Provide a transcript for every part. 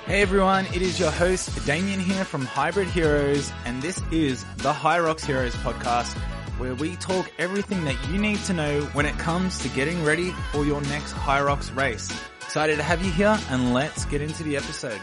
Hey everyone, it is your host Damien here from Hybrid Heroes, and this is the HYROX Heroes podcast, where we talk everything that you need to know when it comes to getting ready for your next HYROX race. Excited to have you here, and let's get into the episode.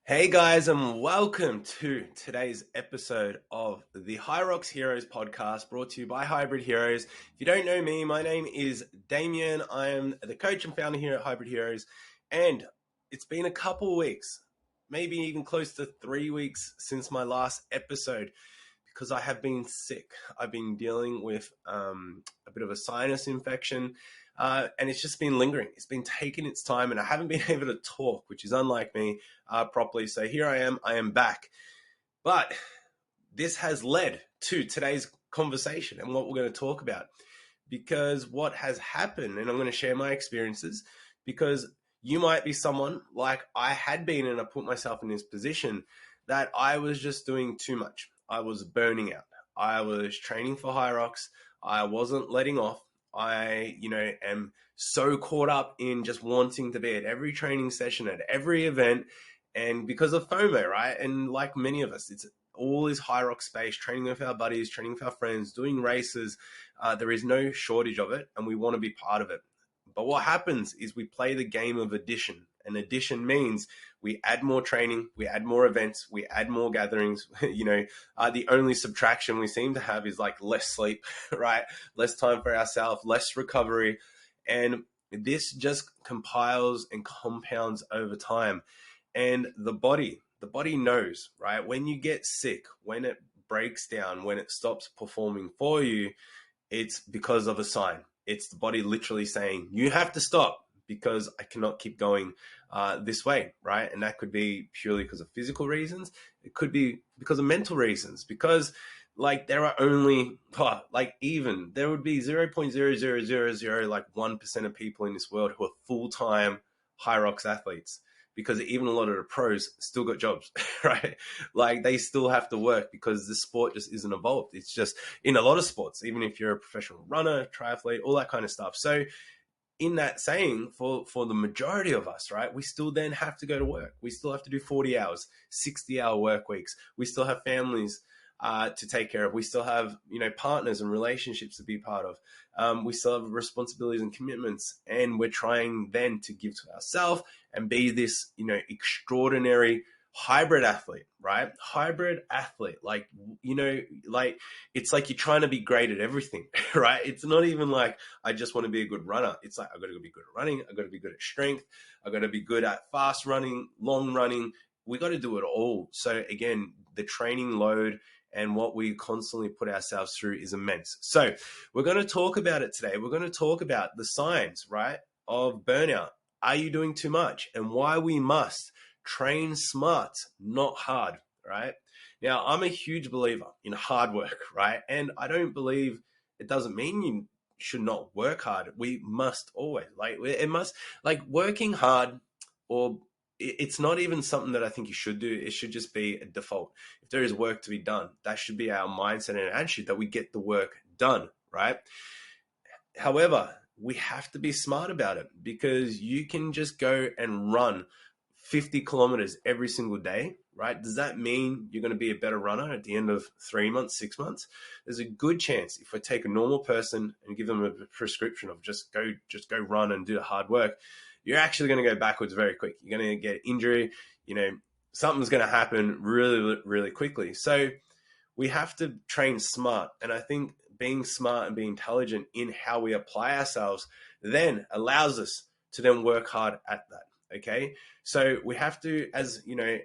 Hey guys, and welcome to today's episode of the HYROX Heroes podcast, brought to you by Hybrid Heroes. If you don't know me, my name is Damien. I am the coach and founder here at Hybrid Heroes, and it's been a couple weeks, maybe even close to 3 weeks since my last episode, because I have been sick. I've been dealing with a bit of a sinus infection. And it's just been lingering. It's been taking its time, and I haven't been able to talk, which is unlike me, properly. So here I am back. But this has led to today's conversation and what we're going to talk about. Because what has happened, and I'm going to share my experiences, because you might be someone like I had been, and I put myself in this position that I was just doing too much. I was burning out. I was training for HYROX. I wasn't letting off. I, am so caught up in just wanting to be at every training session, at every event, and because of FOMO, right? And like many of us, it's all is HYROX space, training with our buddies, training with our friends, doing races. There is no shortage of it, and we want to be part of it. But what happens is we play the game of addition, and addition means we add more training, we add more events, we add more gatherings. The only subtraction we seem to have is like less sleep, right? Less time for ourselves, less recovery. And this just compiles and compounds over time. And the body knows, right? When you get sick, when it breaks down, when it stops performing for you, it's because of a sign. It's the body literally saying, you have to stop, because I cannot keep going this way, right? And that could be purely because of physical reasons. It could be because of mental reasons, because there are only, there would be 0.00001% of people in this world who are full-time HYROX athletes, because even a lot of the pros still got jobs, right? They still have to work because the sport just isn't evolved. It's just in a lot of sports, even if you're a professional runner, triathlete, all that kind of stuff. So in that saying, for the majority of us, right, we still then have to go to work. We still have to do 40 hours, 60-hour work weeks. We still have families to take care of. We still have, partners and relationships to be part of. We still have responsibilities and commitments, and we're trying then to give to ourselves and be this, extraordinary hybrid athlete, right? Hybrid athlete, it's like you're trying to be great at everything, right? It's not even like, I just want to be a good runner. It's like, I've got to be good at running. I've got to be good at strength. I've got to be good at fast running, long running. We got to do it all. So again, the training load and what we constantly put ourselves through is immense. So we're going to talk about it today. We're going to talk about the signs, right, of burnout. Are you doing too much? And why we must train smart, not hard, right? Now, I'm a huge believer in hard work, right? And I don't believe it doesn't mean you should not work hard. We must always, working hard, or it's not even something that I think you should do. It should just be a default. If there is work to be done, that should be our mindset and attitude, that we get the work done, right? However, we have to be smart about it, because you can just go and run 50 kilometers every single day, right? Does that mean you're going to be a better runner at the end of 3 months, 6 months? There's a good chance, if I take a normal person and give them a prescription of just go run and do the hard work, you're actually going to go backwards very quick. You're going to get injury, something's going to happen really, really quickly. So we have to train smart. And I think being smart and being intelligent in how we apply ourselves then allows us to then work hard at that. Okay. So we have to,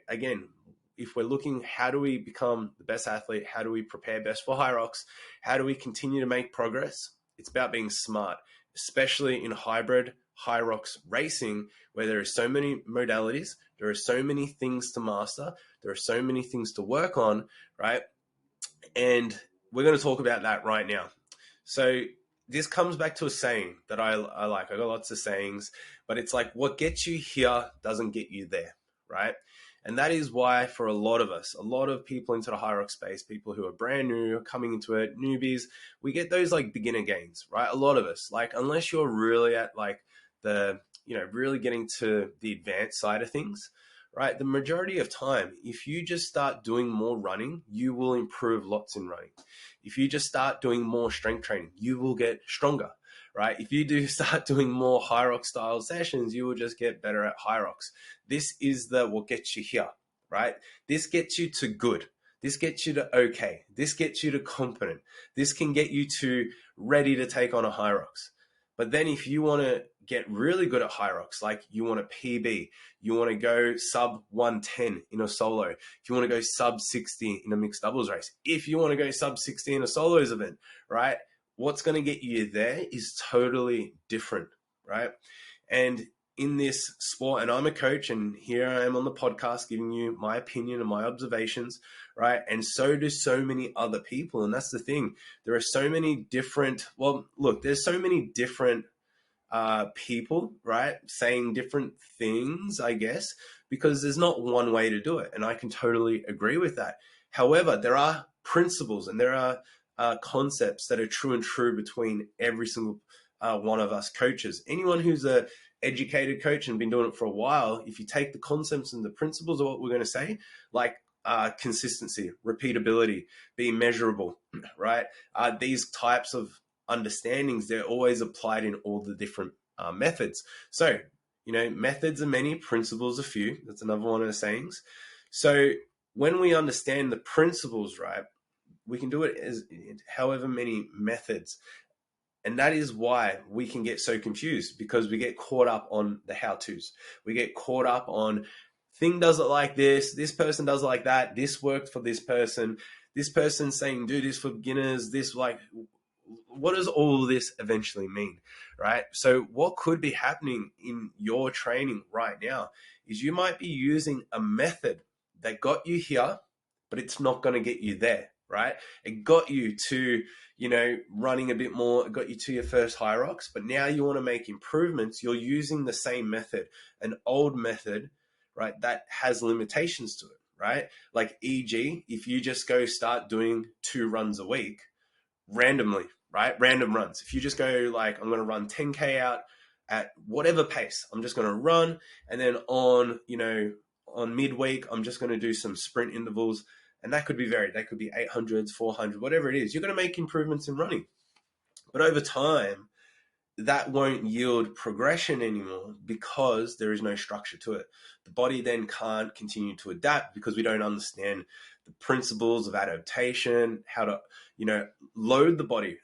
again, if we're looking, how do we become the best athlete? How do we prepare best for HYROX? How do we continue to make progress? It's about being smart, especially in hybrid HYROX racing, where there are so many modalities, there are so many things to master, there are so many things to work on, right? And we're going to talk about that right now. So this comes back to a saying that I like. I got lots of sayings, but it's like, what gets you here doesn't get you there, right? And that is why for a lot of us, a lot of people into the HYROX space, people who are brand new, coming into it, newbies, we get those like beginner gains, right? A lot of us, like, unless you're really at like the really getting to the advanced side of things, right? The majority of time, if you just start doing more running, you will improve lots in running. If you just start doing more strength training, you will get stronger, right? If you do start doing more HYROX style sessions, you will just get better at HYROX. This is what gets you here, right? This gets you to good. This gets you to okay. This gets you to competent. This can get you to ready to take on a HYROX. But then if you want to get really good at HYROX, like you want a PB, you want to go sub 110 in a solo, if you want to go sub 60 in a mixed doubles race, if you want to go sub 60 in a solos event, right? What's going to get you there is totally different, right? And in this sport, and I'm a coach, and here I am on the podcast giving you my opinion and my observations, right? And so do so many other people. And that's the thing. There are so many different, there's so many different people, right? Saying different things, I guess, because there's not one way to do it. And I can totally agree with that. However, there are principles and there are concepts that are true between every single one of us coaches. Anyone who's a educated coach and been doing it for a while, if you take the concepts and the principles of what we're going to say, like consistency, repeatability, being measurable, right? These types of understandings, they're always applied in all the different methods. So, methods are many, principles are few. That's another one of the sayings. So when we understand the principles, right, we can do it as however many methods. And that is why we can get so confused, because we get caught up on the how-tos. We get caught up on thing does it like this person does it like that, this worked for this person's saying do this for beginners, what does all of this eventually mean, right? So what could be happening in your training right now is you might be using a method that got you here, but it's not going to get you there, right? It got you to, running a bit more, it got you to your first HYROX, but now you want to make improvements. You're using the same method, an old method, right, that has limitations to it, right? Like e.g., if you just go start doing 2 runs a week randomly, right? Random runs. If you just go like, I'm going to run 10K out at whatever pace, I'm just going to run. And then on midweek, I'm just going to do some sprint intervals. And that could be varied. That could be 800s, 400, whatever it is. You're going to make improvements in running. But over time, that won't yield progression anymore because there is no structure to it. The body then can't continue to adapt because we don't understand the principles of adaptation, how to, load the body.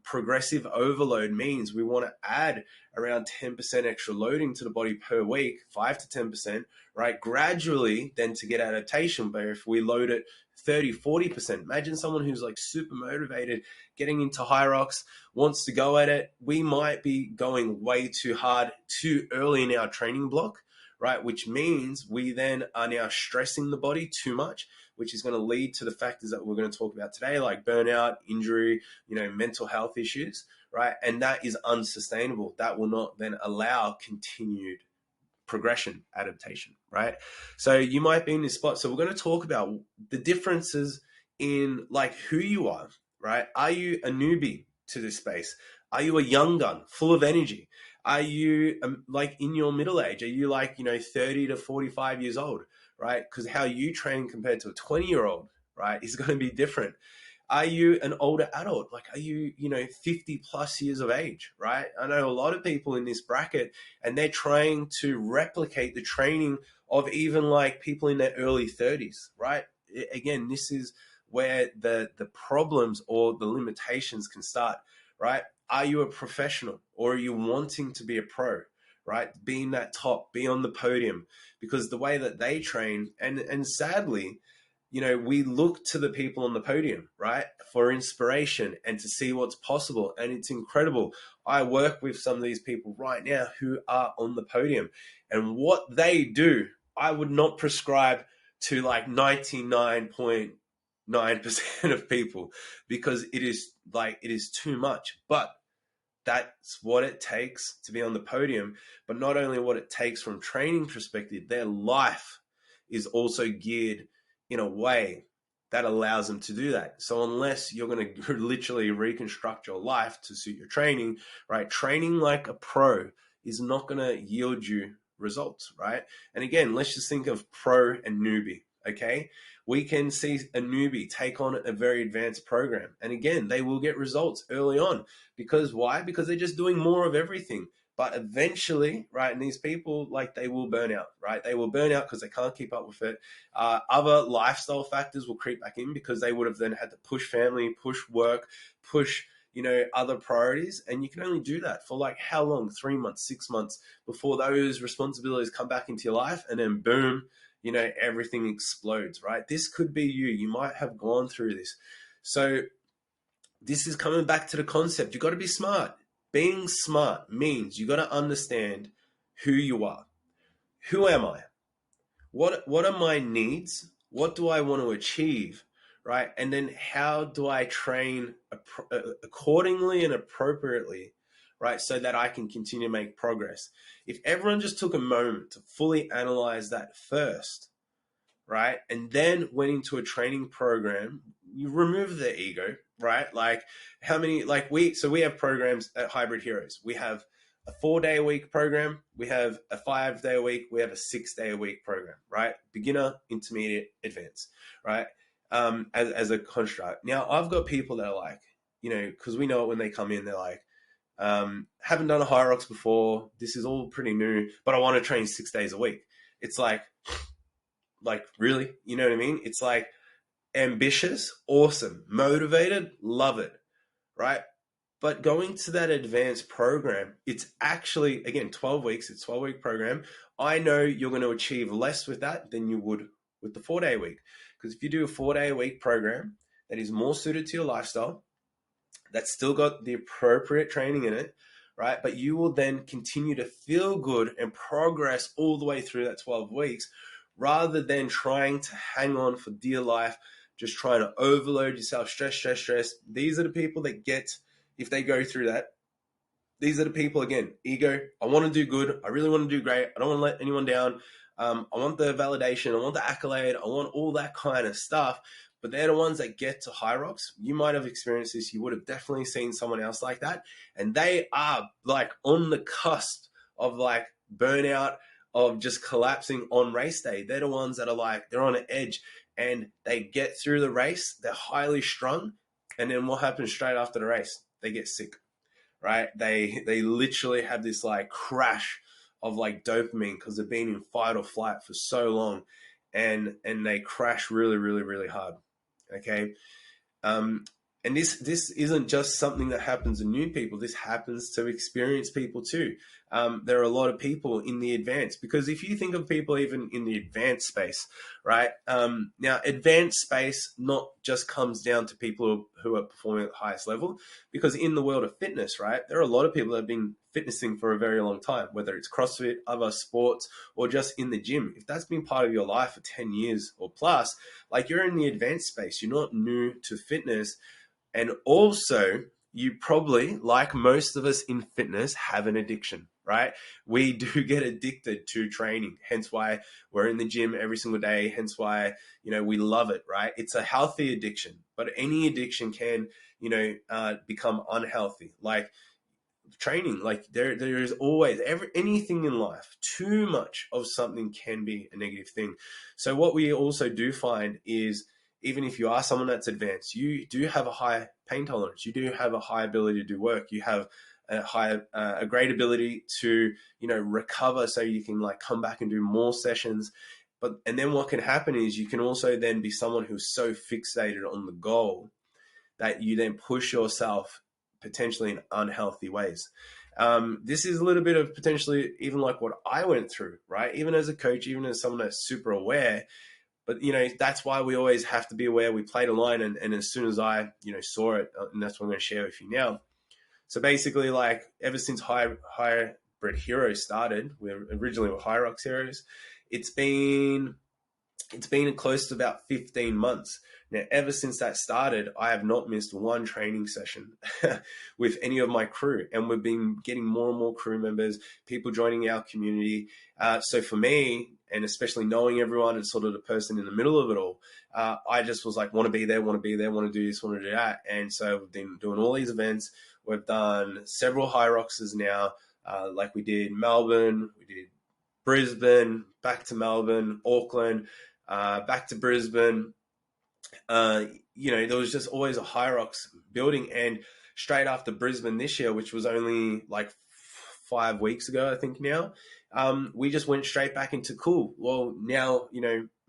Progressive overload means we want to add around 10% extra loading to the body per week, 5 to 10%, right? Gradually then to get adaptation. But if we load it 30, 40%, imagine someone who's like super motivated, getting into HYROX, wants to go at it. We might be going way too hard, too early in our training block, right? Which means we then are now stressing the body too much, which is going to lead to the factors that we're going to talk about today, like burnout, injury, mental health issues, right? And that is unsustainable. That will not then allow continued progression, adaptation, right? So you might be in this spot. So we're going to talk about the differences in like who you are, right? Are you a newbie to this space? Are you a young gun full of energy? Are you like in your middle age? Are you like, 30 to 45 years old, right? Because how you train compared to a 20-year-old, right, is going to be different. Are you an older adult? Like, are you, 50 plus years of age, right? I know a lot of people in this bracket and they're trying to replicate the training of even like people in their early 30s, right? Again, this is where the problems or the limitations can start, right? Are you a professional or are you wanting to be a pro, right? Be in that top, be on the podium, because the way that they train and sadly, we look to the people on the podium, right, for inspiration and to see what's possible. And it's incredible. I work with some of these people right now who are on the podium, and what they do, I would not prescribe to like 99.9% of people, because it is too much. But that's what it takes to be on the podium. But not only what it takes from training perspective, their life is also geared in a way that allows them to do that. So unless you're going to literally reconstruct your life to suit your training, right? Training like a pro is not going to yield you results, right? And again, let's just think of pro and newbie, okay? We can see a newbie take on a very advanced program. And again, they will get results early on. Because why? Because they're just doing more of everything. But eventually, right, and these people, like, they will burn out, right? They will burn out because they can't keep up with it. Other lifestyle factors will creep back in because they would have then had to push family, push work, push, other priorities. And you can only do that for like how long? 3 months, 6 months before those responsibilities come back into your life. And then boom, everything explodes, right? This could be you. You might have gone through this. So this is coming back to the concept. You got to be smart. Being smart means you got to understand who you are. Who am I? What are my needs? What do I want to achieve? Right? And then how do I train accordingly and appropriately, right? So that I can continue to make progress. If everyone just took a moment to fully analyze that first, right? And then went into a training program, you remove the ego, right? Like how many, we have programs at Hybrid Heroes. We have a 4-day a week program. We have a 5-day a week. We have a 6-day a week program, right? Beginner, intermediate, advanced, right? As a construct. Now I've got people that are like, cause we know it when they come in, they're like, haven't done a HYROX before. This is all pretty new, but I want to train 6 days a week. It's like really, you know what I mean? It's like ambitious, awesome, motivated, love it, right? But going to that advanced program, it's actually, again, 12 weeks, it's a 12-week program. I know you're going to achieve less with that than you would with the 4-day week. Because if you do a 4-day a week program that is more suited to your lifestyle, that's still got the appropriate training in it, right? But you will then continue to feel good and progress all the way through that 12 weeks rather than trying to hang on for dear life, just trying to overload yourself, stress. These are the people that get, if they go through that, these are the people, again, ego. I want to do good. I really want to do great. I don't want to let anyone down. I want the validation. I want the accolade. I want all that kind of stuff. But they're the ones that get to HYROX. You might have experienced this. You would have definitely seen someone else like that. And they are like on the cusp of like burnout, of just collapsing on race day. They're the ones that are like, they're on an edge and they get through the race. They're highly strung. And then what happens straight after the race? They get sick, right? They literally have this like crash of like dopamine because they've been in fight or flight for so long, and they crash really hard. Okay. And this isn't just something that happens to new people. This happens to experienced people too. There are a lot of people in the advanced, because if you think of people even in the advanced space, right? Now, advanced space not just comes down to people who are performing at the highest level, because in the world of fitness, right, there are a lot of people that have been fitnessing for a very long time, whether it's CrossFit, other sports, or just in the gym. If that's been part of your life for 10 years or plus, like you're in the advanced space, you're not new to fitness. And also, you probably, like most of us in fitness, have an addiction, right? We do get addicted to training, hence why we're in the gym every single day, hence why, we love it, right? It's a healthy addiction, but any addiction can, become unhealthy. Like training, like there is always anything in life, too much of something can be a negative thing. So what we also do find is, even if you are someone that's advanced, you do have a high pain tolerance. You do have a high ability to do work. You have a great ability to, recover, so you can like come back and do more sessions. And then what can happen is you can also then be someone who's so fixated on the goal that you then push yourself potentially in unhealthy ways. This is a little bit of potentially even like what I went through, right? Even as a coach, even as someone that's super aware. But, that's why we always have to be aware. We played a line, and as soon as I, saw it, and that's what I'm going to share with you now. So basically, like, ever since Hybrid Heroes started, we're originally with HYROX Heroes, it's been close to about 15 months. Now, ever since that started, I have not missed one training session with any of my crew. And we've been getting more and more crew members, people joining our community. So for me, and especially knowing everyone and sort of the person in the middle of it all, I just was like, want to be there, want to do this, want to do that. And so we've been doing all these events. We've done several HYROXes now. Like we did Melbourne, we did Brisbane, back to Melbourne, Auckland, back to Brisbane. Uh, there was just always a HYROX building. And straight after Brisbane this year, which was only like 5 weeks ago, I think now, we just went straight back into cool. Well, now,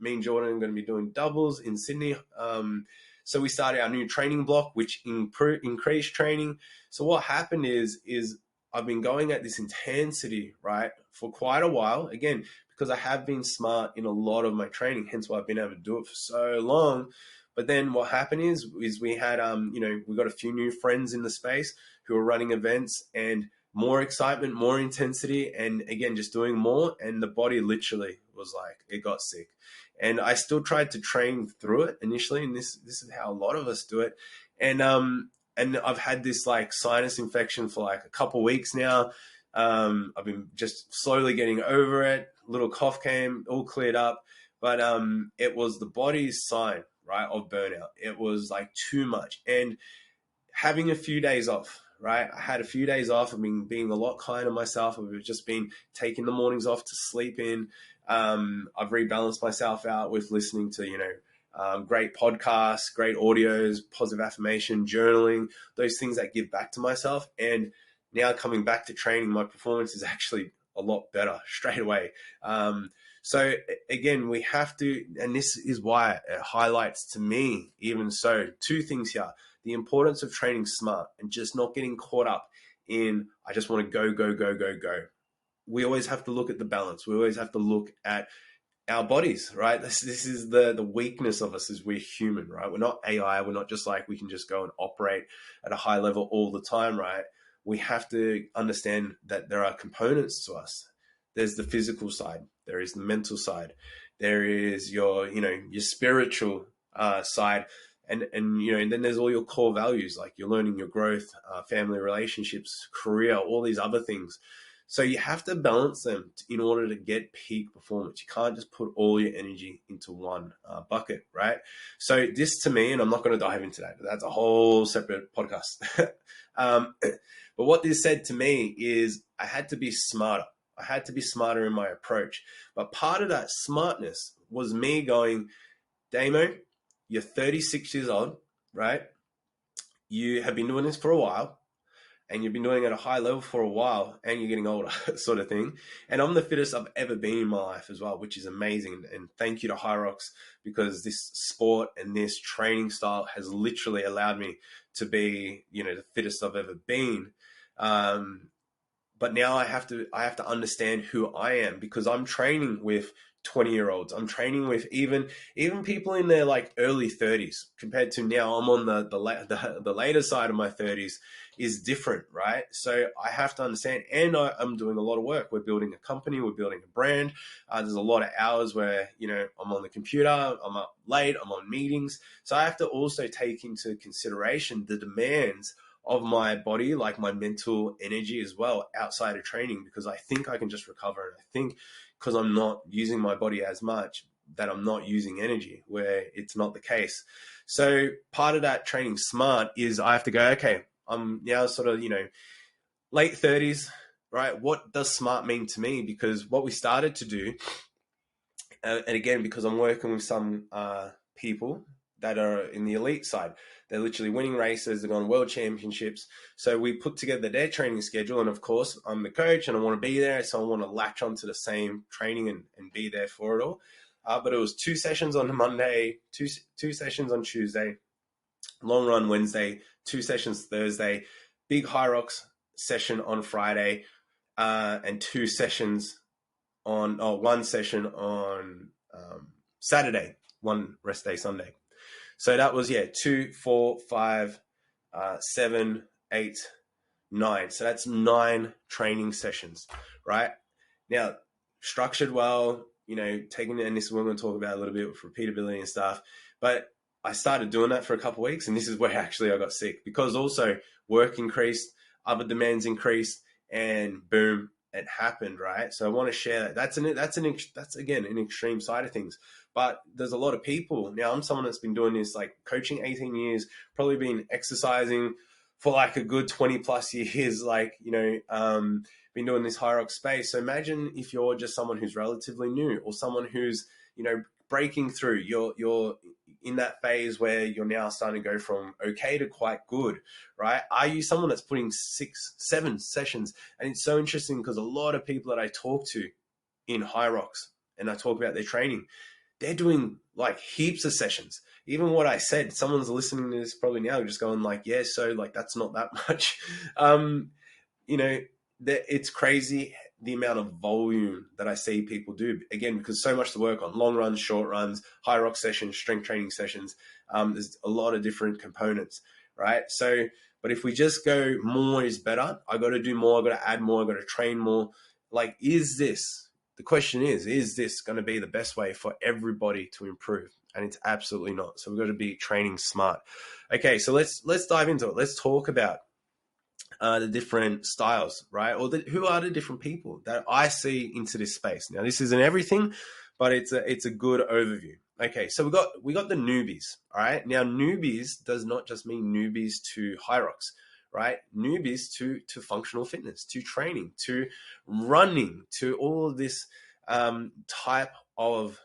me and Jordan are going to be doing doubles in Sydney. So we started our new training block, which increased training. So what happened is I've been going at this intensity, right, for quite a while. Again, because I have been smart in a lot of my training, hence why I've been able to do it for so long. But then what happened is we had, we got a few new friends in the space who are running events, and more excitement, more intensity, and again, just doing more. And the body literally was like, it got sick. And I still tried to train through it initially. And this is how a lot of us do it. And I've had this like sinus infection for like a couple weeks now. I've been just slowly getting over it. Little cough came, all cleared up. But it was the body's sign, right, of burnout. It was like too much. And having a few days off, right? I had a few days off. I've been being a lot kinder to myself. I've just been taking the mornings off to sleep in. I've rebalanced myself out with listening to, great podcasts, great audios, positive affirmation, journaling, those things that give back to myself. And now coming back to training, my performance is actually a lot better straight away. So again, we have to, and this is why it highlights to me, even so, two things here: the importance of training smart and just not getting caught up in, I just want to go, go, go, go, go. We always have to look at the balance. We always have to look at our bodies, right? This is the weakness of us, is we're human, right? We're not AI. We're not just like we can just go and operate at a high level all the time, right? We have to understand that there are components to us. There's the physical side. There is the mental side. There is your spiritual side. And then there's all your core values, like you're learning your growth, family relationships, career, all these other things. So you have to balance them in order to get peak performance. You can't just put all your energy into one bucket, right? So this to me, and I'm not going to dive into that, but that's a whole separate podcast. But what this said to me is I had to be smarter. I had to be smarter in my approach. But part of that smartness was me going, Damo, you're 36 years old, right? You have been doing this for a while, and you've been doing it at a high level for a while, and you're getting older, sort of thing. And I'm the fittest I've ever been in my life as well, which is amazing. And thank you to HYROX, because this sport and this training style has literally allowed me to be, the fittest I've ever been. But now I have to understand who I am, because I'm training with 20-year-olds. I'm training with even people in their like early 30s, compared to now I'm on the later side of my 30s is different, right? So I have to understand, and I'm doing a lot of work. We're building a company, we're building a brand. There's a lot of hours where, I'm on the computer, I'm up late, I'm on meetings. So I have to also take into consideration the demands of my body, like my mental energy as well, outside of training, because I think I can just recover. And I think because I'm not using my body as much, that I'm not using energy, where it's not the case. So part of that training smart is I have to go, okay, I'm now sort of, late 30s, right? What does smart mean to me? Because what we started to do, and again, because I'm working with some people that are in the elite side, they're literally winning races, they're going world championships. So we put together their training schedule. And of course, I'm the coach and I want to be there. So I want to latch onto the same training and be there for it all. But it was 2 sessions on Monday, two sessions on Tuesday, long run Wednesday, 2 sessions Thursday, big HYROX session on Friday, and 2 sessions one session on Saturday, one rest day Sunday. So that was 2, 4, 5, 7, 8, 9. So that's 9 training sessions, right? Now, structured well, taking, and this is what we're going to talk about a little bit with repeatability and stuff. But I started doing that for a couple of weeks, and this is where actually I got sick, because also work increased, other demands increased, and boom, it happened, right? So I want to share that. That's again an extreme side of things. But there's a lot of people. Now I'm someone that's been doing this, like coaching 18 years, probably been exercising for like a good 20 plus years, like, been doing this HYROX space. So imagine if you're just someone who's relatively new, or someone who's, breaking through. You're in that phase where you're now starting to go from okay to quite good, right? Are you someone that's putting 6, 7 sessions? And it's so interesting because a lot of people that I talk to in HYROX and I talk about their training, they're doing like heaps of sessions. Even what I said, someone's listening to this probably now just going like, yeah, so like that's not that much. You know, it's crazy the amount of volume that I see people do. Again, because so much to work on: long runs, short runs, HYROX sessions, strength training sessions. There's a lot of different components, right? So, but if we just go more is better, I got to do more, I got to add more, I got to train more. Like, the question is this going to be the best way for everybody to improve? And it's absolutely not. So we've got to be training smart. Okay, so let's dive into it. Let's talk about the different styles, right? Or who are the different people that I see into this space. Now, this isn't everything, but it's a good overview. Okay, so we got the newbies. All right, now newbies does not just mean newbies to HYROX, right? Newbies to functional fitness, to training, to running, to all of this type of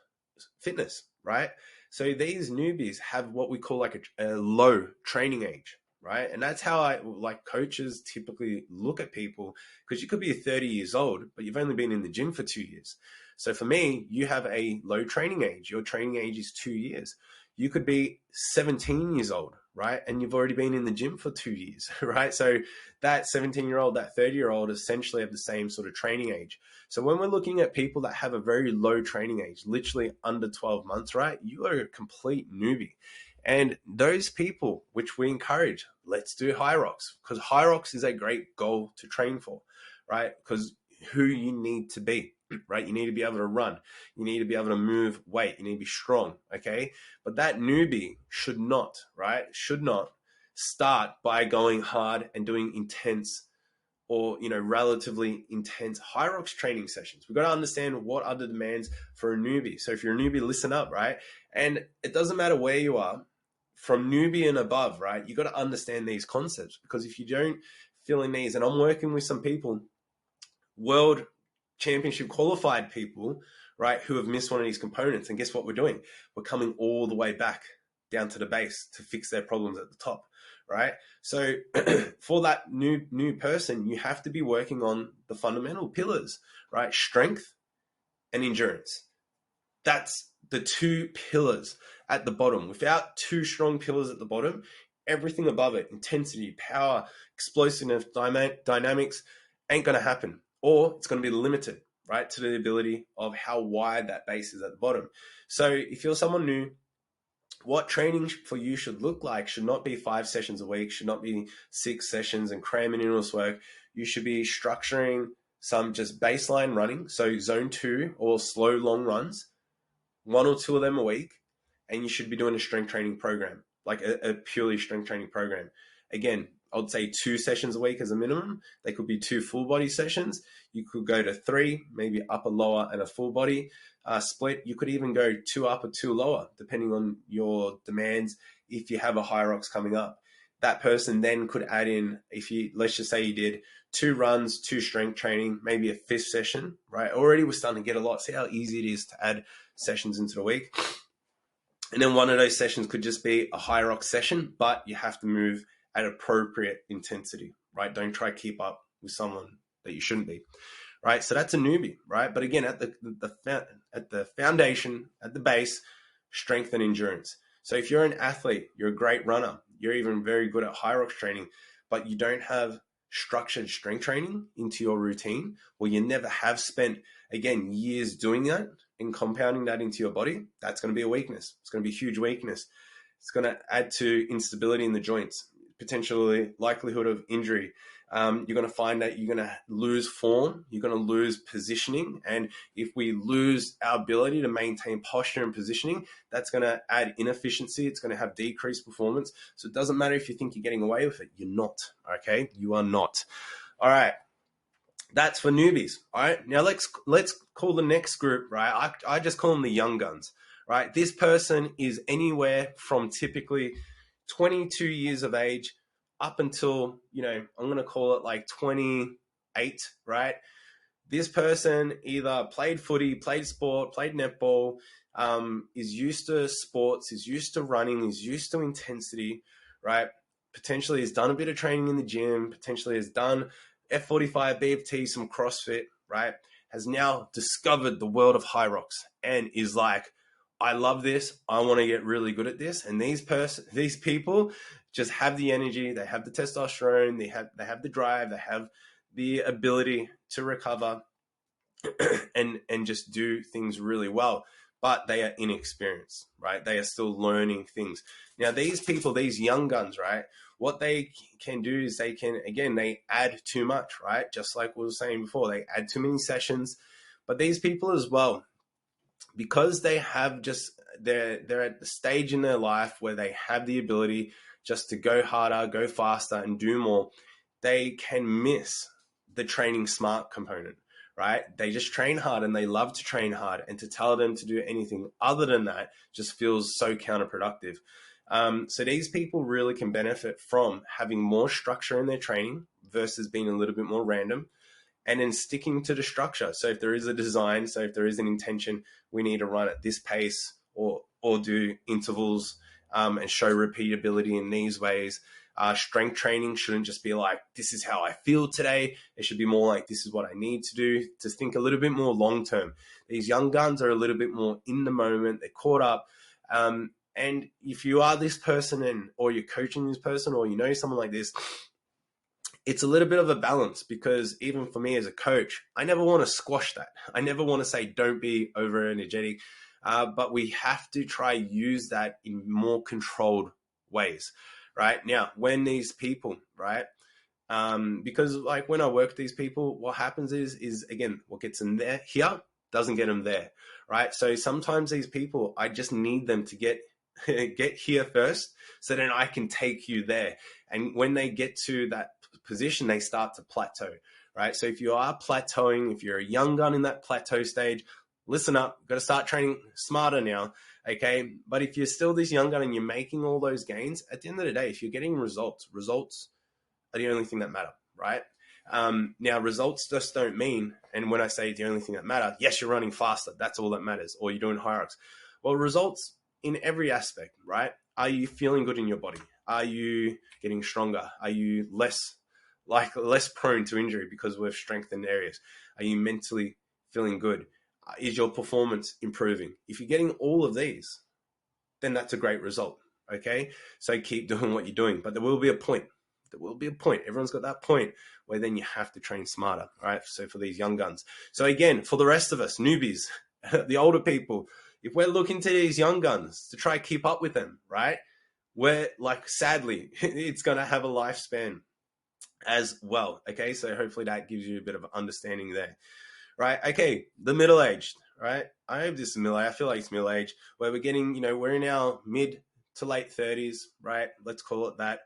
fitness, right? So these newbies have what we call like a low training age, right? And that's how coaches typically look at people, because you could be 30 years old, but you've only been in the gym for 2 years. So for me, you have a low training age. Your training age is 2 years. You could be 17 years old, right? And you've already been in the gym for 2 years, right? So that 17-year-old, that 30-year-old essentially have the same sort of training age. So when we're looking at people that have a very low training age, literally under 12 months, right? You are a complete newbie. And those people, which we encourage, let's do HYROX, because HYROX is a great goal to train for, right? Because who you need to be, right? You need to be able to run. You need to be able to move weight. You need to be strong, okay? But that newbie should not start by going hard and doing intense or, relatively intense HYROX training sessions. We've got to understand what are the demands for a newbie. So if you're a newbie, listen up, right? And it doesn't matter where you are, from newbie and above, right? You got to understand these concepts, because if you don't fill in these, and I'm working with some people, world championship qualified people, right, who have missed one of these components. And guess what we're doing? We're coming all the way back down to the base to fix their problems at the top, right? So for that new person, you have to be working on the fundamental pillars, right? Strength and endurance. That's the two pillars at the bottom. Without two strong pillars at the bottom, everything above it, intensity, power, explosiveness, dynamics, ain't going to happen. Or it's going to be limited, right, to the ability of how wide that base is at the bottom. So if you're someone new, what training for you should look like should not be 5 sessions a week, should not be 6 sessions and cramming in all this work. You should be structuring some just baseline running, so zone 2 or slow long runs, 1 or 2 of them a week, and you should be doing a strength training program, like a purely strength training program. Again, I would say 2 sessions a week as a minimum. They could be 2 full body sessions. You could go to 3, maybe upper, lower, and a full body split. You could even go 2 upper, 2 lower, depending on your demands. If you have a HYROX coming up, that person then could add in, let's just say you did 2 runs, 2 strength training, maybe a 5th session, right? Already we're starting to get a lot. See how easy it is to add sessions into the week. And then one of those sessions could just be a HYROX session, but you have to move at appropriate intensity, right? Don't try to keep up with someone that you shouldn't be, right? So that's a newbie, right? But again, at the foundation, at the base, strength and endurance. So if you're an athlete, you're a great runner, you're even very good at HYROX training, but you don't have structured strength training into your routine, or you never have spent, again, years doing that and compounding that into your body, that's going to be a weakness. It's going to be a huge weakness. It's going to add to instability in the joints, potentially likelihood of injury. You're going to find that you're going to lose form, you're going to lose positioning. And if we lose our ability to maintain posture and positioning, that's going to add inefficiency. It's going to have decreased performance. So it doesn't matter if you think you're getting away with it. You're not, okay? You are not. All right. That's for newbies. All right. Now let's call the next group, right? I just call them the young guns, right? This person is anywhere from typically 22 years of age up until, I'm going to call it like 28, right? This person either played footy, played sport, played netball, is used to sports, is used to running, is used to intensity, right? Potentially has done a bit of training in the gym, potentially has done F45, BFT, some CrossFit, right? Has now discovered the world of HYROX and is like, I love this. I want to get really good at this. And these people just have the energy, they have the testosterone, they have the drive, they have the ability to recover and just do things really well, but they are inexperienced, right? They are still learning things. Now these people, these young guns, right, what they can do is they add too much, right? Just like we were saying before, they add too many sessions. But these people as well, because they have just they're at the stage in their life where they have the ability just to go harder, go faster, and do more, they can miss the training smart component, right? They just train hard and they love to train hard, and to tell them to do anything other than that just feels so counterproductive. So these people really can benefit from having more structure in their training versus being a little bit more random, and then sticking to the structure. So if there is a design, so if there is an intention, we need to run at this pace or do intervals, and show repeatability in these ways. Strength training shouldn't just be like, this is how I feel today. It should be more like, this is what I need to do, to think a little bit more long term. These young guns are a little bit more in the moment. They're caught up. And if you are this person, or you're coaching this person, or you know someone like this, it's a little bit of a balance, because even for me as a coach, I never want to squash that. I never want to say, don't be over energetic. But we have to try use that in more controlled ways, right? Now, when these people, right? Because like when I work with these people, what happens is again, what gets them there here doesn't get them there, right? So sometimes these people, I just need them to get here first, so then I can take you there. And when they get to that position, they start to plateau, right? So if you are plateauing, if you're a young gun in that plateau stage, listen up, got to start training smarter now, okay? But if you're still this young gun and you're making all those gains, at the end of the day, if you're getting results are the only thing that matter, right? Now, results just don't mean, and when I say the only thing that matter, yes, you're running faster, that's all that matters, or you're doing HYROX. Well, results in every aspect, right? Are you feeling good in your body? Are you getting stronger? Are you less prone to injury because we've strengthened areas? Are you mentally feeling good? Is your performance improving? If you're getting all of these, then that's a great result, okay? So keep doing what you're doing, but there will be a point. Everyone's got that point where then you have to train smarter, right? So for these young guns. So again, for the rest of us, newbies, the older people, if we're looking to these young guns to try keep up with them, right? We're like, sadly, it's going to have a lifespan as well, okay? So hopefully that gives you a bit of understanding there, right? Okay, the middle-aged, right? I hope this is middle-aged. I feel like it's middle-aged, where we're getting, we're in our mid to late 30s, right? Let's call it that.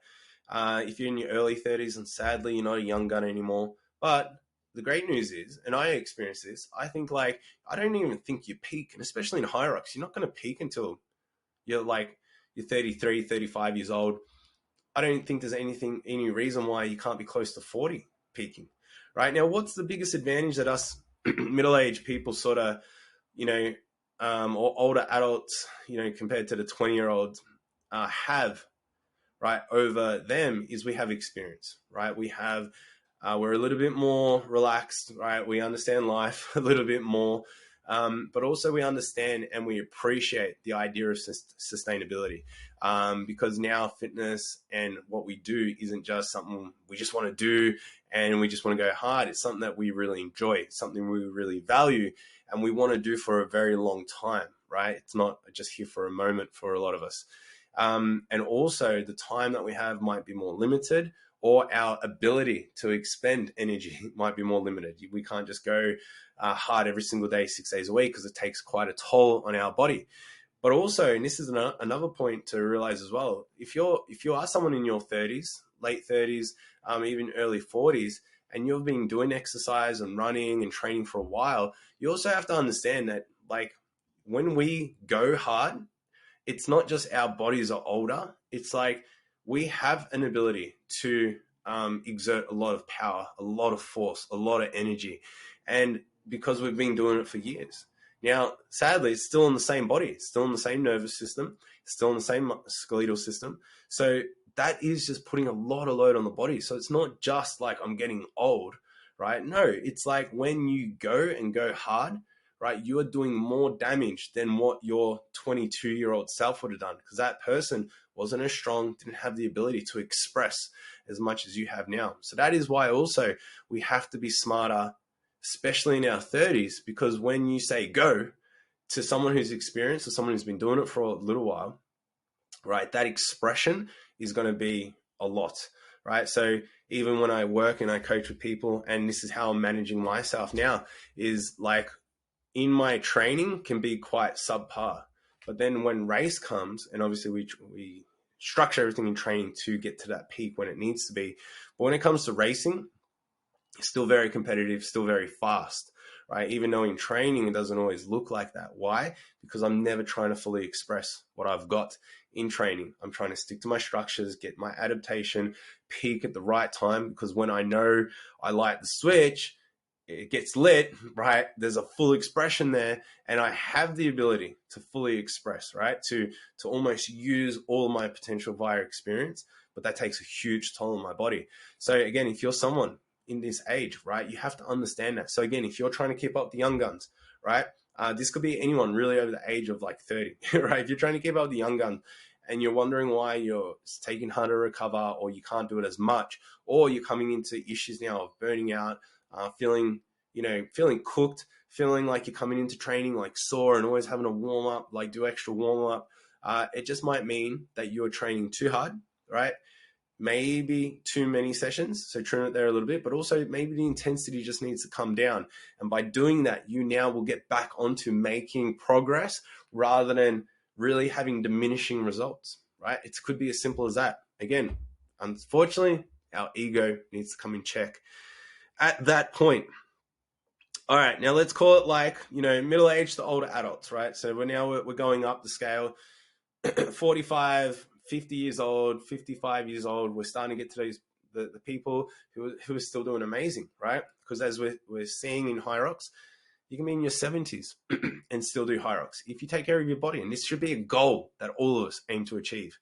If you're in your early 30s, and sadly, you're not a young gun anymore. But the great news is, and I experienced this, I think I don't even think you peak, and especially in HYROX, you're not going to peak until you're 33, 35 years old. I don't think there's any reason why you can't be close to 40 peaking. Right now, what's the biggest advantage that us middle-aged people sort of, or older adults, compared to the 20-year-olds have, right, over them, is we have experience, right? We're a little bit more relaxed, right? We understand life a little bit more, but also we understand and we appreciate the idea of sustainability, because now fitness and what we do isn't just something we just want to do and we just want to go hard. It's something that we really enjoy, something we really value, and we want to do for a very long time, right? It's not just here for a moment for a lot of us. And also the time that we have might be more limited, or our ability to expend energy might be more limited. We can't just go hard every single day, 6 days a week, because it takes quite a toll on our body. But also, and this is another point to realize as well, if you are someone in your 30s, late 30s, even early 40s, and you've been doing exercise and running and training for a while, you also have to understand that when we go hard, it's not just our bodies are older. It's like we have an ability to exert a lot of power, a lot of force, a lot of energy. And because we've been doing it for years. Now, sadly, it's still in the same body, it's still in the same nervous system, it's still in the same skeletal system. So that is just putting a lot of load on the body. So it's not just like I'm getting old, right? No, it's like when you go hard, right, you are doing more damage than what your 22-year-old self would have done, because that person wasn't as strong, didn't have the ability to express as much as you have now. So that is why also we have to be smarter, especially in our 30s, because when you say go to someone who's experienced or someone who's been doing it for a little while, right, that expression is going to be a lot, right? So even when I work and I coach with people, and this is how I'm managing myself now, is like in my training can be quite subpar. But then when race comes, and obviously we structure everything in training to get to that peak when it needs to be. But when it comes to racing, it's still very competitive, still very fast, right? Even though in training, it doesn't always look like that. Why? Because I'm never trying to fully express what I've got in training. I'm trying to stick to my structures, get my adaptation, peak at the right time, because when I know I light the switch, it gets lit, right? There's a full expression there, and I have the ability to fully express, right? To almost use all my potential via experience, but that takes a huge toll on my body. So again, if you're someone in this age, right, you have to understand that. So again, if you're trying to keep up the young guns, right, this could be anyone really over the age of like 30, right? If you're trying to keep up the young gun and you're wondering why you're taking harder to recover, or you can't do it as much, or you're coming into issues now of burning out, feeling cooked, feeling like you're coming into training like sore and always having to warm up, like do extra warm up. It just might mean that you're training too hard, right? Maybe too many sessions, so trim it there a little bit, but also maybe the intensity just needs to come down. And by doing that, you now will get back onto making progress rather than really having diminishing results, right? It could be as simple as that. Again, unfortunately, our ego needs to come in check at that point. All right, now let's call it like, middle-aged to older adults, right? So we're going up the scale, 45, 50 years old, 55 years old. We're starting to get to the people who are still doing amazing, right? Because as we're seeing in HYROX, you can be in your 70s and still do HYROX if you take care of your body. And this should be a goal that all of us aim to achieve.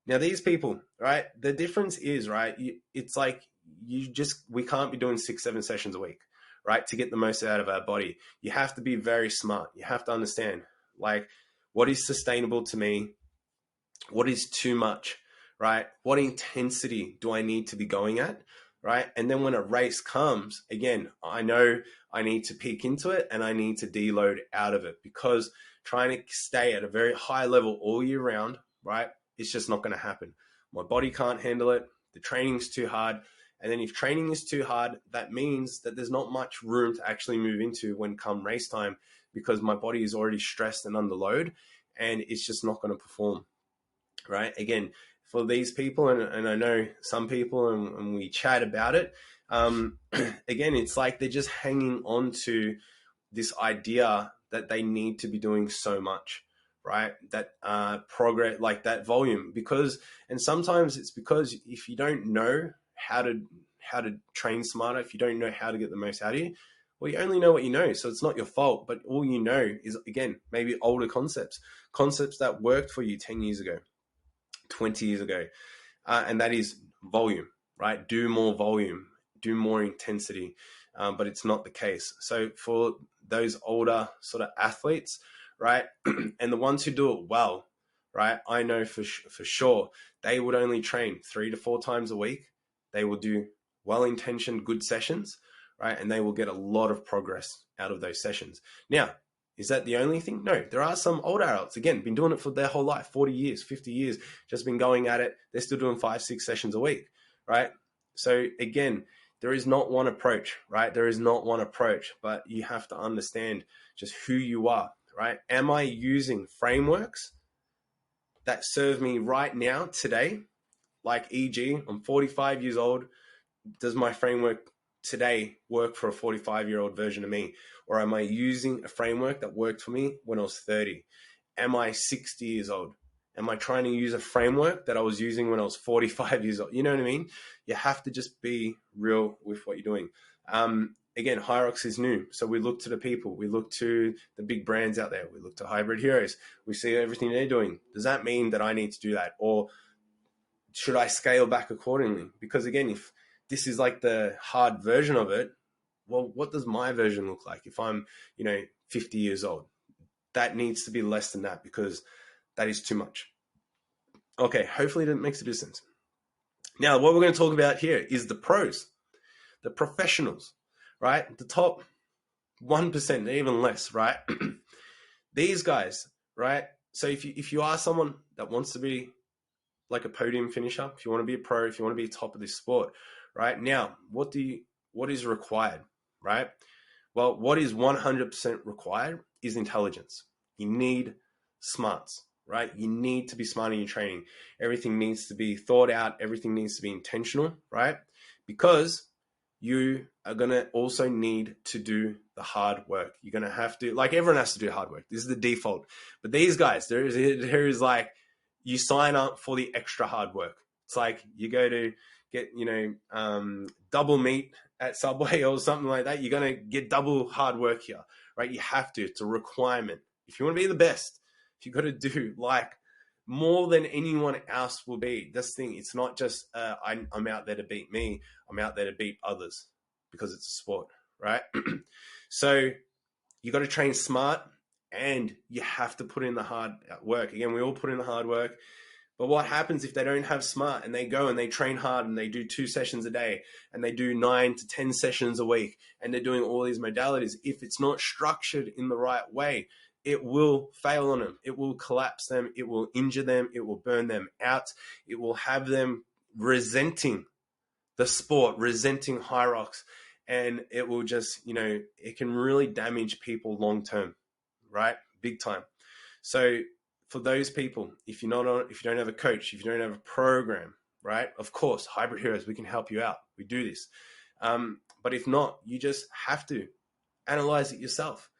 Now, these people, right, the difference is, right, it's like we can't be doing 6-7 sessions a week, right, to get the most out of our body. You have to be very smart. You have to understand, like, what is sustainable to me? What is too much, right? What intensity do I need to be going at, right? And then when a race comes, again, I know I need to peak into it and I need to deload out of it, because trying to stay at a very high level all year round, right, it's just not going to happen. My body can't handle it. The training's too hard. And then if training is too hard, that means that there's not much room to actually move into when come race time, because my body is already stressed and under load, and it's just not going to perform, right? Again, for these people, and I know some people, and we chat about it, again, it's like they're just hanging on to this idea that they need to be doing so much, right? That progress, like that volume, and sometimes it's because if you don't know how to train smarter, if you don't know how to get the most out of you, well, you only know what you know. So it's not your fault, but all you know is, again, maybe older concepts that worked for you 10 years ago, 20 years ago. And that is volume, right? Do more volume, do more intensity. But it's not the case. So for those older sort of athletes, right, and the ones who do it well, right, I know for sure they would only train 3 to 4 times a week. They will do well-intentioned, good sessions, right, and they will get a lot of progress out of those sessions. Now, is that the only thing? No, there are some older adults, again, been doing it for their whole life, 40 years, 50 years, just been going at it. They're still doing 5-6 sessions a week, right? So again, there is not one approach, right? There is not one approach, but you have to understand just who you are, right? Am I using frameworks that serve me right now, today? Like, e.g., I'm 45 years old. Does my framework today work for a 45-year-old version of me? Or am I using a framework that worked for me when I was 30? Am I 60 years old? Am I trying to use a framework that I was using when I was 45 years old? You know what I mean? You have to just be real with what you're doing. Again, HYROX is new. So we look to the people. We look to the big brands out there. We look to Hybrid Heroes. We see everything they're doing. Does that mean that I need to do that? Or should I scale back accordingly? Because again, if this is like the hard version of it, well, what does my version look like if I'm, 50 years old? That needs to be less than that, because that is too much. Okay, hopefully that makes a bit of sense. Now, what we're going to talk about here is the pros, the professionals, right? The top 1%, even less, right? These guys, right? So if you are someone that wants to be like a podium finisher, if you want to be a pro, if you want to be top of this sport, right? Now, what is required, right? Well, what is 100% required is intelligence. You need smarts, right? You need to be smart in your training. Everything needs to be thought out. Everything needs to be intentional, right? Because you are going to also need to do the hard work. You're going to have to, like, everyone has to do hard work. This is the default. But these guys, there is like, you sign up for the extra hard work. It's like you go to get, double meat at Subway or something like that. You're going to get double hard work here, right? You have to. It's a requirement. If you want to be the best, you got to do like more than anyone else will be. This thing, it's not just I'm out there to beat me. I'm out there to beat others, because it's a sport, right? So you got to train smart, and you have to put in the hard work. Again, we all put in the hard work. But what happens if they don't have smart and they go and they train hard and they do 2 sessions a day and they do 9 to 10 sessions a week and they're doing all these modalities? If it's not structured in the right way, it will fail on them. It will collapse them. It will injure them. It will burn them out. It will have them resenting the sport, resenting HYROX, and it will just, it can really damage people long term, right? Big time. So for those people, if you don't have a coach, if you don't have a program, right? Of course, Hybrid Heroes, we can help you out. We do this. But if not, you just have to analyze it yourself.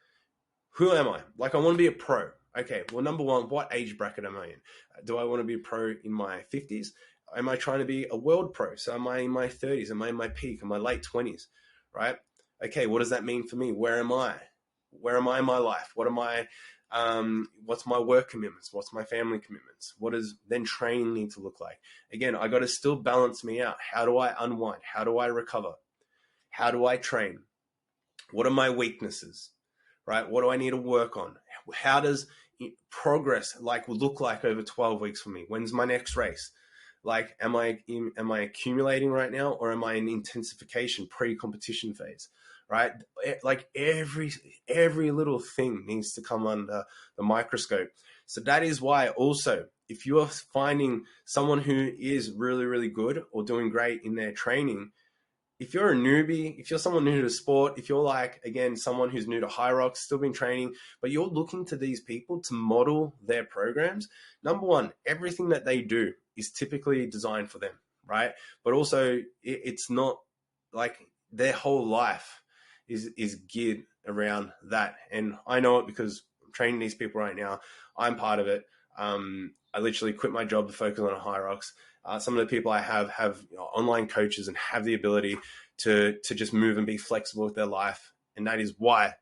Who am I? Like, I want to be a pro. Okay, well, number one, what age bracket am I in? Do I want to be a pro in my 50s? Am I trying to be a world pro? So am I in my 30s? Am I in my peak? Am I late 20s? Right? Okay, what does that mean for me? Where am I? Where am I in my life? What am I? What's my work commitments? What's my family commitments? What does then training need to look like? Again, I got to still balance me out. How do I unwind? How do I recover? How do I train? What are my weaknesses? Right? What do I need to work on? How does progress look like over 12 weeks for me? When's my next race? Like, am I accumulating right now, or am I in intensification pre-competition phase? Right? Like every little thing needs to come under the microscope. So that is why also, if you are finding someone who is really, really good or doing great in their training, if you're a newbie, if you're someone new to sport, if you're like, again, someone who's new to HYROX, still been training, but you're looking to these people to model their programs, number one, everything that they do is typically designed for them, right? But also, it's not like their whole life is geared around that. And I know it because I'm training these people right now. I'm part of it. I literally quit my job to focus on HYROX. Some of the people I have online coaches and have the ability to just move and be flexible with their life. And that is why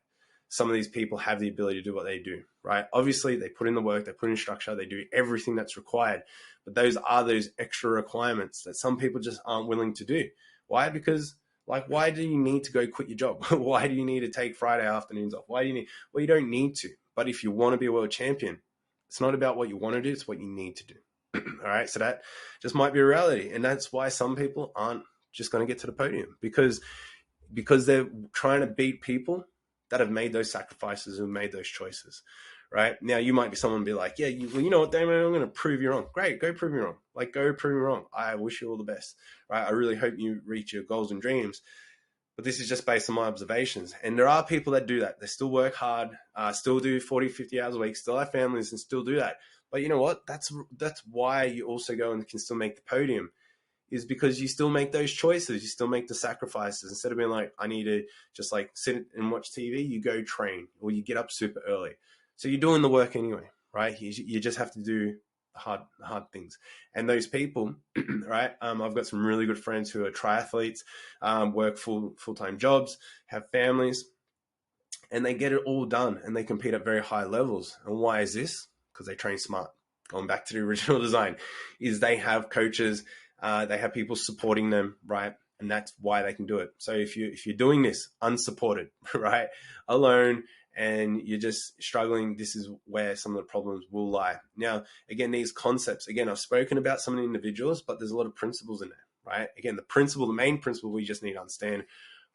some of these people have the ability to do what they do, right? Obviously, they put in the work, they put in structure, they do everything that's required. But those are those extra requirements that some people just aren't willing to do. Why? Because, why do you need to go quit your job? Why do you need to take Friday afternoons off? Why do you need? Well, you don't need to. But if you want to be a world champion, it's not about what you want to do, it's what you need to do. All right. So that just might be a reality. And that's why some people aren't just going to get to the podium, because they're trying to beat people that have made those sacrifices and made those choices. Right. Now, you might be someone be like, yeah, you know what, Damon, I'm going to prove you wrong. Great. Go prove me wrong. Go prove me wrong. I wish you all the best. Right. I really hope you reach your goals and dreams. But this is just based on my observations. And there are people that do that. They still work hard, still do 40, 50 hours a week, still have families and still do that. But you know what? That's why you also go and can still make the podium, is because you still make those choices. You still make the sacrifices. Instead of being like, I need to just sit and watch TV, you go train, or you get up super early. So you're doing the work anyway, right? You just have to do the hard things. And those people, right? I've got some really good friends who are triathletes, work full-time jobs, have families, and they get it all done and they compete at very high levels. And why is this? Because they train smart. Going back to the original design, is they have coaches, they have people supporting them, right? And that's why they can do it. So if you're doing this unsupported, right, alone, and you're just struggling, this is where some of the problems will lie. Now, again, these concepts, again, I've spoken about some of the individuals, but there's a lot of principles in there, right? Again, the main principle we just need to understand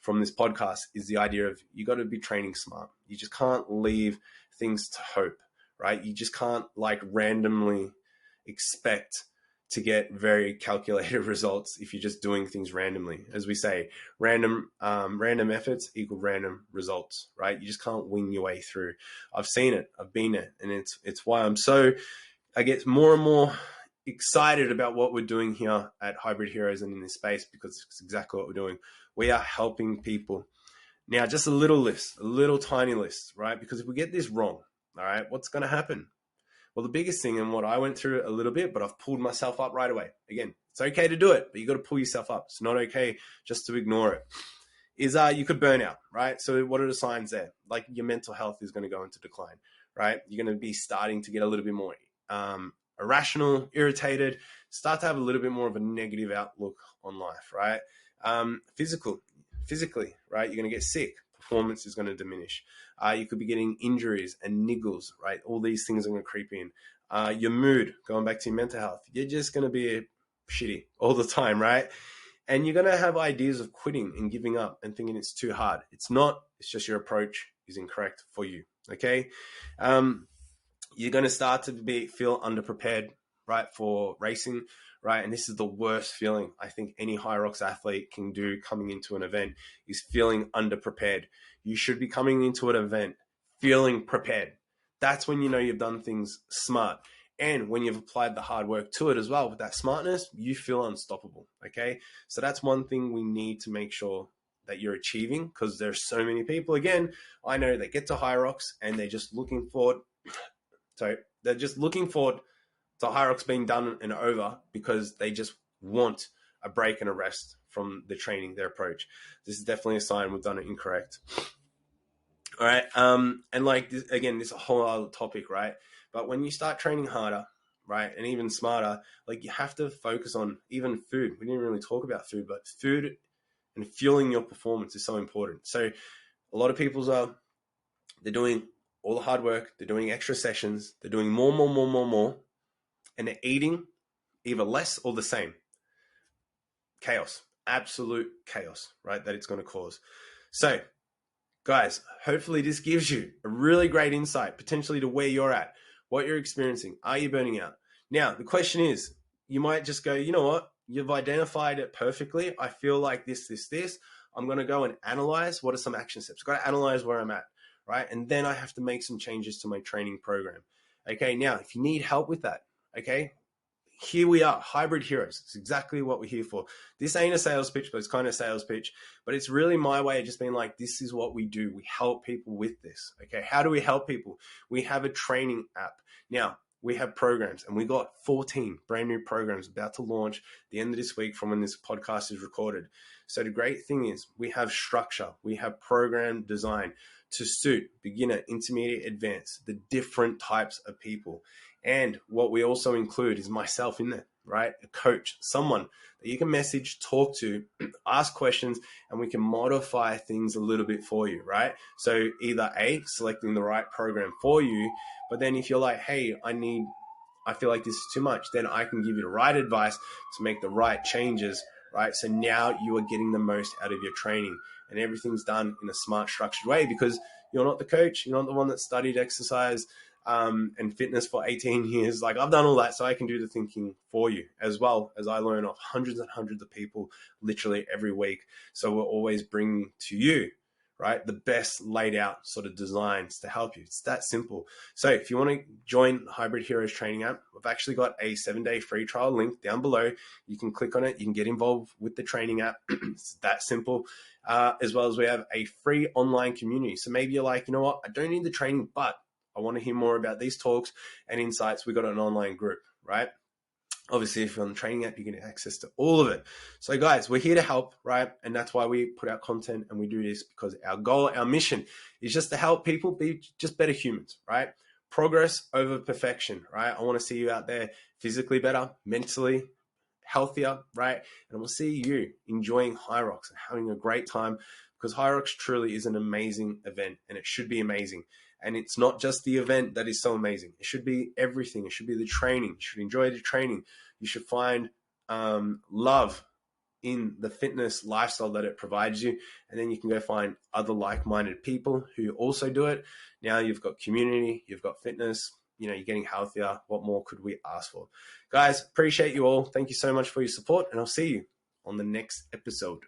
from this podcast is the idea of you got to be training smart. You just can't leave things to hope, right? You just can't like randomly expect to get very calculated results if you're just doing things randomly. As we say, random efforts equal random results, right? You just can't wing your way through. I've seen it, I've been there, and it's why I get more and more excited about what we're doing here at Hybrid Heroes and in this space, because it's exactly what we're doing. We are helping people. Now, just a little tiny list, right? Because if we get this wrong, all right, what's going to happen? Well, the biggest thing, and what I went through a little bit, but I've pulled myself up right away. Again, it's okay to do it, but you got to pull yourself up. It's not okay just to ignore it. Is you could burn out, right? So what are the signs there? Like your mental health is going to go into decline, right? You're going to be starting to get a little bit more irrational, irritated, start to have a little bit more of a negative outlook on life, right? Physically, right? You're going to get sick. Performance is going to diminish. You could be getting injuries and niggles, right? All these things are going to creep in. Your mood, going back to your mental health, you're just going to be shitty all the time, right? And you're going to have ideas of quitting and giving up and thinking it's too hard. It's not. It's just your approach is incorrect for you, okay? You're going to start to feel underprepared, right, for racing, right? And this is the worst feeling I think any HYROX athlete can do coming into an event, is feeling underprepared. You should be coming into an event feeling prepared. That's when you know you've done things smart. And when you've applied the hard work to it as well, with that smartness, you feel unstoppable, okay? So that's one thing we need to make sure that you're achieving, because there's so many people, again, I know they get to HYROX and they're just looking forward to HYROX being done and over, because they just want a break and a rest from the training, their approach. This is definitely a sign we've done it incorrect. All right. And like this, again, this is a whole other topic, right? But when you start training harder, right, and even smarter, like you have to focus on even food. We didn't really talk about food, but food and fueling your performance is so important. So a lot of people's they're doing all the hard work, they're doing extra sessions, they're doing more, and they're eating either less or the same. Chaos, absolute chaos, right, that it's going to cause. So guys, hopefully this gives you a really great insight potentially to where you're at, what you're experiencing. Are you burning out? Now, the question is, you might just go, you know what? You've identified it perfectly. I feel like this. I'm going to go and analyze what are some action steps. I've got to analyze where I'm at, right? And then I have to make some changes to my training program. Okay, now, if you need help with that, okay, here we are, Hybrid Heroes. It's exactly what we're here for. This ain't a sales pitch, but it's kind of a sales pitch. But it's really my way of just being like, this is what we do. We help people with this. Okay, how do we help people? We have a training app. Now, we have programs, and we got 14 brand new programs about to launch the end of this week from when this podcast is recorded. So the great thing is we have structure. We have program design to suit beginner, intermediate, advanced, the different types of people. And what we also include is myself in there, right? A coach, someone that you can message, talk to, ask questions, and we can modify things a little bit for you, right? So either selecting the right program for you, but then if you're like, hey, I feel like this is too much, then I can give you the right advice to make the right changes, right? So now you are getting the most out of your training, and everything's done in a smart, structured way, because you're not the coach, you're not the one that studied exercise and fitness for 18 years. Like, I've done all that, so I can do the thinking for you, as well as I learn off hundreds and hundreds of people literally every week. So we're always bringing to you, right, the best laid out sort of designs to help you. It's that simple. So if you want to join the Hybrid Heroes training app, we've actually got a 7-day free trial link down below. You can click on it. You can get involved with the training app. It's that simple. As well as we have a free online community. So maybe you're like, you know what, I don't need the training, but I want to hear more about these talks and insights. We got an online group, right? Obviously, if you're on the training app, you get access to all of it. So guys, we're here to help, right? And that's why we put out content and we do this, because our goal, our mission is just to help people be just better humans, right? Progress over perfection, right? I want to see you out there physically better, mentally healthier, right? And we'll see you enjoying HYROX and having a great time, because HYROX truly is an amazing event, and it should be amazing. And it's not just the event that is so amazing. It should be everything. It should be the training. You should enjoy the training. You should find love in the fitness lifestyle that it provides you. And then you can go find other like-minded people who also do it. Now you've got community, you've got fitness, you're getting healthier. What more could we ask for? Guys, appreciate you all. Thank you so much for your support, and I'll see you on the next episode.